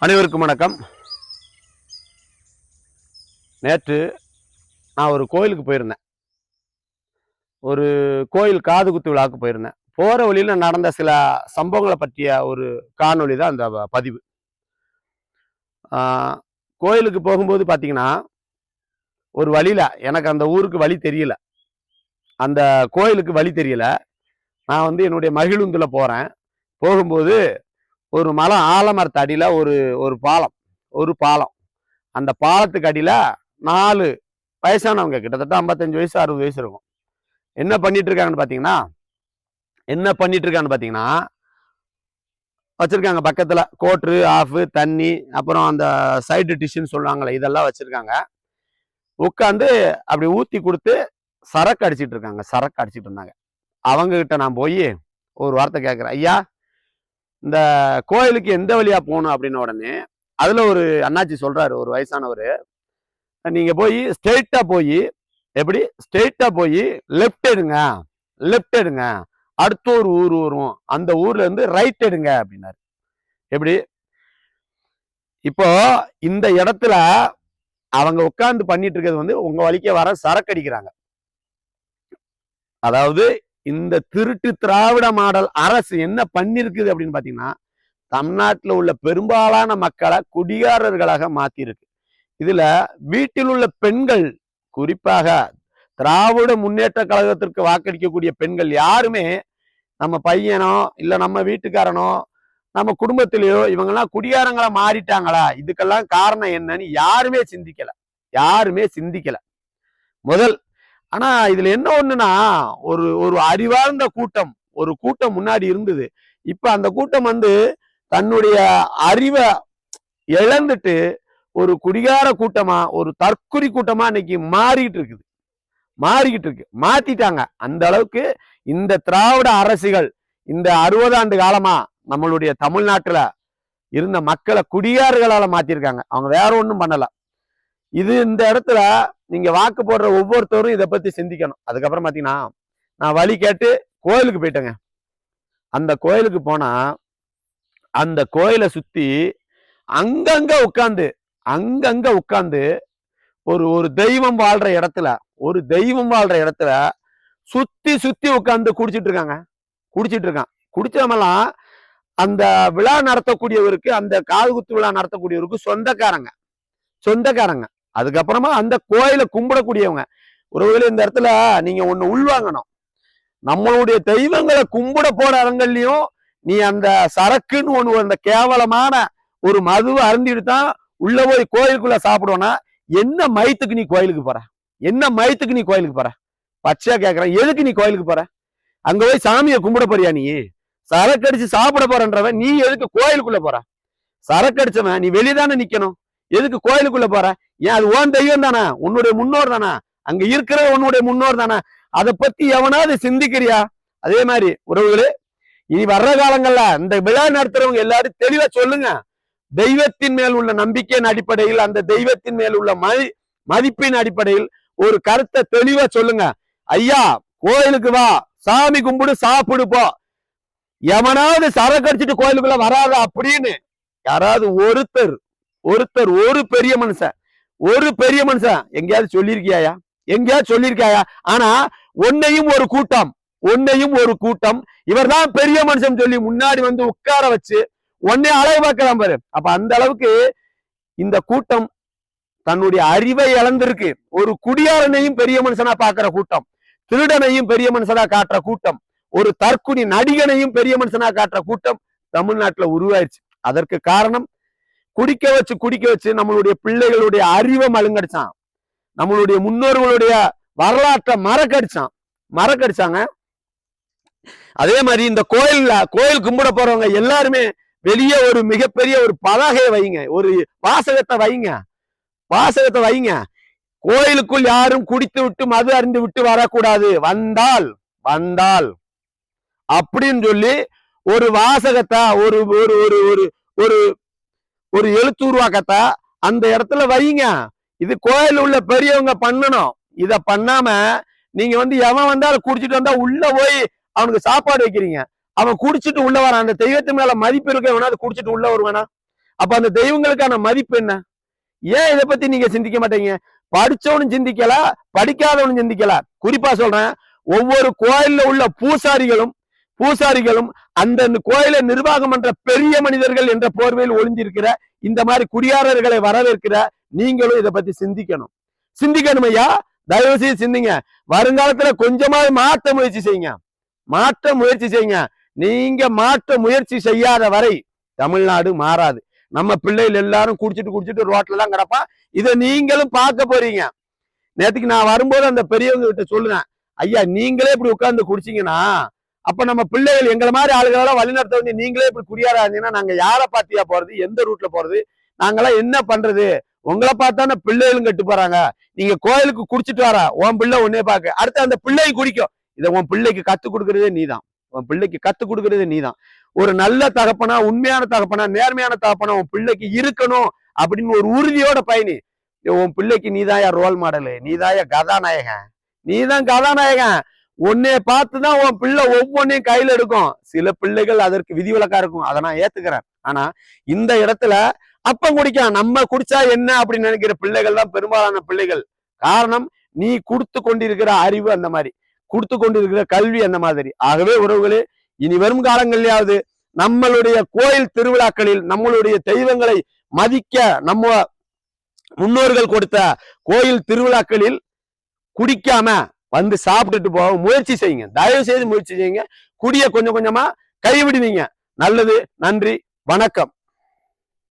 அனைவருக்கும் வணக்கம். நேற்று நான் ஒரு கோயிலுக்கு போயிருந்தேன். ஒரு கோயில் காது குத்து விழாவுக்கு போயிருந்தேன். போகிற வழியில் நடந்த சில சம்பவங்களை பற்றிய ஒரு காணொளி தான் அந்த பதிவு. கோயிலுக்கு போகும்போது பார்த்தீங்கன்னா, ஒரு வழியில் எனக்கு அந்த ஊருக்கு வழி தெரியல, அந்த கோயிலுக்கு வழி தெரியல. நான் என்னுடைய மகிழுந்தில் போகிறேன். போகும்போது ஒரு மரம் ஆலமரத்து அடியில் ஒரு பாலம். அந்த பாலத்துக்கு அடியில் 4 வயசானவங்க, கிட்டத்தட்ட 55 வயசு 60 வயசு இருக்கும். என்ன பண்ணிட்டு இருக்காங்கன்னு பார்த்தீங்கன்னா வச்சிருக்காங்க பக்கத்தில் கோட்ரு ஆஃபு தண்ணி, அப்புறம் அந்த சைடு டிஷ்ஷுன்னு சொல்லுவாங்களே, இதெல்லாம் வச்சிருக்காங்க. உட்காந்து அப்படி ஊற்றி கொடுத்து சரக்கு அடிச்சிட்டு இருந்தாங்க. அவங்க கிட்ட நான் போய் ஒரு வார்த்தை கேட்குறேன், ஐயா இந்த கோயிலுக்கு எந்த வழியா போகணும் அப்படின்னு. உடனே அதுல ஒரு அண்ணாச்சி சொல்றாரு, ஒரு வயசானவர், நீங்க போய் ஸ்ட்ரெயிட்டா போய் லெஃப்ட் எடுங்க, அடுத்த ஒரு ஊர் வரும், அந்த ஊர்ல இருந்து ரைட் எடுங்க அப்படின்னாரு. எப்படி இப்போ இந்த இடத்துல அவங்க உட்கார்ந்து பண்ணிட்டு இருக்கிறது உங்க வழிக்கே வர சரக்கு அடிக்கிறாங்க. அதாவது இந்த திருட்டு திராவிட மாடல் அரசு என்ன பண்ணிருக்குது அப்படின்னு பாத்தீங்கன்னா, தமிழ்நாட்டில் உள்ள பெரும்பாலான மக்களை குடிகாரர்களாக மாத்திருக்கு. இதுல வீட்டில் உள்ள பெண்கள், குறிப்பாக திராவிட முன்னேற்ற கழகத்திற்கு வாக்களிக்கக்கூடிய பெண்கள் யாருமே நம்ம பையனோ இல்ல நம்ம வீட்டுக்காரனோ நம்ம குடும்பத்திலேயோ இவங்கெல்லாம் குடிகாரங்களா மாறிட்டாங்களா, இதுக்கெல்லாம் காரணம் என்னன்னு யாருமே சிந்திக்கல முதல். ஆனா இதுல என்ன ஒண்ணுன்னா, ஒரு அறிவார்ந்த கூட்டம் முன்னாடி இருந்தது. இப்ப அந்த கூட்டம் தன்னுடைய அறிவை இழந்துட்டு ஒரு குடிகார கூட்டமா, ஒரு தற்குறி கூட்டமா இன்னைக்கு மாறிக்கிட்டு இருக்கு. மாத்திட்டாங்க. அந்த அளவுக்கு இந்த திராவிட அரசுகள் இந்த 60 ஆண்டு காலமா நம்மளுடைய தமிழ்நாட்டுல இருந்த மக்களை குடிகாரர்களால மாத்திருக்காங்க. அவங்க வேற ஒண்ணும் பண்ணல. இந்த இடத்துல நீங்க வாக்கு போடுற ஒவ்வொருத்தரும் இதை பத்தி சிந்திக்கணும். அதுக்கப்புறம் பாத்தீங்கன்னா, நான் வழி கேட்டு கோயிலுக்கு போயிட்டேங்க. அந்த கோயிலுக்கு போனா அந்த கோயிலை சுத்தி அங்கங்க உட்கார்ந்து ஒரு தெய்வம் வாழ்ற இடத்துல சுத்தி உட்கார்ந்து குடிச்சிட்டு இருக்கான். குடிச்சவமெல்லாம் அந்த விழா நடத்தக்கூடியவருக்கு, அந்த காதுகுத்து விழா நடத்தக்கூடியவருக்கு சொந்தக்காரங்க. அதுக்கப்புறமா அந்த கோயிலை கும்பிடக்கூடியவங்க. ஒருவேளை இந்த இடத்துல நீங்க ஒண்ணு உள்வாங்கணும், நம்மளுடைய தெய்வங்களை கும்பிட போற இடங்கள்லயும் நீ அந்த சரக்குன்னு ஒண்ணு, அந்த கேவலமான ஒரு மதுவை அருந்திட்டு தான் உள்ள போய் கோயிலுக்குள்ள சாப்பிடுவோன்னா, என்ன மயத்துக்கு நீ கோயிலுக்கு போற? பச்சையா கேட்கறேன், எதுக்கு நீ கோயிலுக்கு போற? அங்க போய் சாமியை கும்பிட போறியா? நீ சரக்கு அடிச்சு சாப்பிட போறன்றவன் நீ எதுக்கு கோயிலுக்குள்ள போற? சரக்கு அடிச்சவன் நீ வெளியதானே நிக்கணும், எதுக்கு கோயிலுக்குள்ள போற? ஏன் அது ஓன் தெய்வம் தானே, உன்னுடைய முன்னோர் தானே, அங்க இருக்கிற உன்னுடைய முன்னோர் தானே. அதை பத்தி எவனாவது சிந்திக்கிறியா? அதே மாதிரி உறவுகளே, இனி வர்ற காலங்கள்ல இந்த விழா நடத்துறவங்க எல்லாரும் தெளிவா சொல்லுங்க. தெய்வத்தின் மேல் உள்ள நம்பிக்கையின் அடிப்படையில், அந்த தெய்வத்தின் மேல் உள்ள மதிப்பின் அடிப்படையில் ஒரு கருத்தை தெளிவா சொல்லுங்க. ஐயா கோயிலுக்கு வா, சாமி கும்பிடு, சாப்பிடு போ. எவனாவது சரக்கு அடிச்சுட்டு கோயிலுக்குள்ள வராத அப்படின்னு யாராவது ஒருத்தர் ஒரு பெரிய மனுஷன் எங்கேயாவது சொல்லியிருக்கியாயா? ஆனா ஒன்னையும் ஒரு கூட்டம் இவர்தான் பெரிய மனுஷன் சொல்லி முன்னாடி உட்கார வச்சு உன்னை அழகு பார்க்கலாம் பாரு. அப்ப அந்த அளவுக்கு இந்த கூட்டம் தன்னுடைய அறிவை இழந்திருக்கு. ஒரு குடியாரனையும் பெரிய மனுஷனா பாக்குற கூட்டம், திருடனையும் பெரிய மனுஷனா காட்டுற கூட்டம், ஒரு தற்குனி நடிகனையும் பெரிய மனுஷனா காட்டுற கூட்டம் தமிழ்நாட்டுல உருவாயிருச்சு. அதற்கு காரணம் குடிக்க வச்சு நம்மளுடைய பிள்ளைகளுடைய அறிவை மழுங்கடிச்சான், நம்மளுடைய முன்னோர்களுடைய வரலாற்றை மறக்கடிச்சாங்க. அதே மாதிரி இந்த கோயில் கும்பிட போறவங்க எல்லாருமே வெளியே ஒரு மிகப்பெரிய ஒரு பலகையை வைங்க, ஒரு வாசகத்தை வைங்க. கோயிலுக்குள் யாரும் குடித்து விட்டு மது அருந்து விட்டு வரக்கூடாது, வந்தால் அப்படின்னு சொல்லி ஒரு வாசகத்தை, ஒரு எழுத்துருவாக்கத்தை அந்த இடத்துல வைங்க. இது கோயில் உள்ள பெரியவங்க பண்ணணும். இத பண்ணாம நீங்க எவன் வந்தாலும் குடிச்சிட்டு வந்தா உள்ள போய் அவனுக்கு சாப்பாடு வைக்கிறீங்க. அவன் குடிச்சிட்டு உள்ள வரான். அந்த தெய்வத்து மேல மதிப்பு இருக்க வேணா, குடிச்சிட்டு உள்ள வருவானா? அப்ப அந்த தெய்வங்களுக்கான மதிப்பு என்ன? ஏன் இதை பத்தி நீங்க சிந்திக்க மாட்டீங்க? படிச்சவனும் சிந்திக்கல, படிக்காதவனும் சிந்திக்கல. குறிப்பா சொல்றேன், ஒவ்வொரு கோயில்ல உள்ள பூசாரிகளும் அந்த கோயிலை நிர்வாகம் பண்ற பெரிய மனிதர்கள் என்ற போர்வையில் ஒளிஞ்சிருக்கிற இந்த மாதிரி குடியாரர்களை வரவேற்கிற நீங்களும் இதை பத்தி சிந்திக்கணும் ஐயா. தயவு செய்து சிந்திங்க. வருங்காலத்துல கொஞ்சமாவது மாற்ற முயற்சி செய்யுங்க. நீங்க மாற்ற முயற்சி செய்யாத வரை தமிழ்நாடு மாறாது. நம்ம பிள்ளைகள் எல்லாரும் குடிச்சிட்டு ரோட்ல தான் கிடப்பா. இதை நீங்களும் பார்க்க போறீங்க. நேற்றுக்கு நான் வரும்போது அந்த பெரியவங்க கிட்ட சொல்லுறேன், ஐயா நீங்களே இப்படி உட்கார்ந்து குடிச்சீங்கன்னா அப்ப நம்ம பிள்ளைகள் எங்களை மாதிரி ஆளுகளெல்லாம் வழிநடத்த வந்து நீங்களே இப்படி குடியாரா இருந்தீங்கன்னா நாங்க யாரை பாத்தியா போறது, எந்த ரூட்ல போறது, நாங்கெல்லாம் என்ன பண்றது? உங்களை பார்த்தானே பிள்ளைகளும் கெட்டு போறாங்க. நீங்க கோயிலுக்கு குடிச்சிட்டு வர உன் பிள்ளை உன்னே பாக்க, அடுத்து அந்த பிள்ளை குடிக்கும். இதை உன் பிள்ளைக்கு கத்துக் கொடுக்கறதே நீதான். ஒரு நல்ல தகப்பனா, உண்மையான தகப்பனா, நேர்மையான தகப்பனா உன் பிள்ளைக்கு இருக்கணும் அப்படின்னு ஒரு உறுதியோட பயணி. உன் பிள்ளைக்கு நீதாயா ரோல் மாடலு, நீதாயா கதாநாயகன். உன்னைய பார்த்துதான் உன் பிள்ளை ஒவ்வொன்னையும் கையில எடுக்கும். சில பிள்ளைகள் அதற்கு விதிவிலக்கா இருக்கும், அதை நான் ஏத்துக்கிறேன். ஆனா இந்த இடத்துல அப்பம் குடிக்கான், நம்ம குடிச்சா என்ன அப்படின்னு நினைக்கிற பிள்ளைகள் தான் பெரும்பாலான பிள்ளைகள். காரணம், நீ கொடுத்து கொண்டிருக்கிற அறிவு அந்த மாதிரி, கொடுத்து கொண்டிருக்கிற கல்வி அந்த மாதிரி. ஆகவே உறவுகளே, இனி வரும் காலங்களிலாவது நம்மளுடைய கோயில் திருவிழாக்களில் நம்மளுடைய தெய்வங்களை மதிக்க நம்ம முன்னோர்கள் கொடுத்த கோயில் திருவிழாக்களில் குடிக்காம வந்து சாப்பிட்டுட்டு போக முயற்சி செய்யுங்க. தயவு செய்து முயற்சி செய்யுங்க. குடிய கொஞ்சம் கொஞ்சமா கைவிடுவீங்க. நல்லது. நன்றி. வணக்கம்.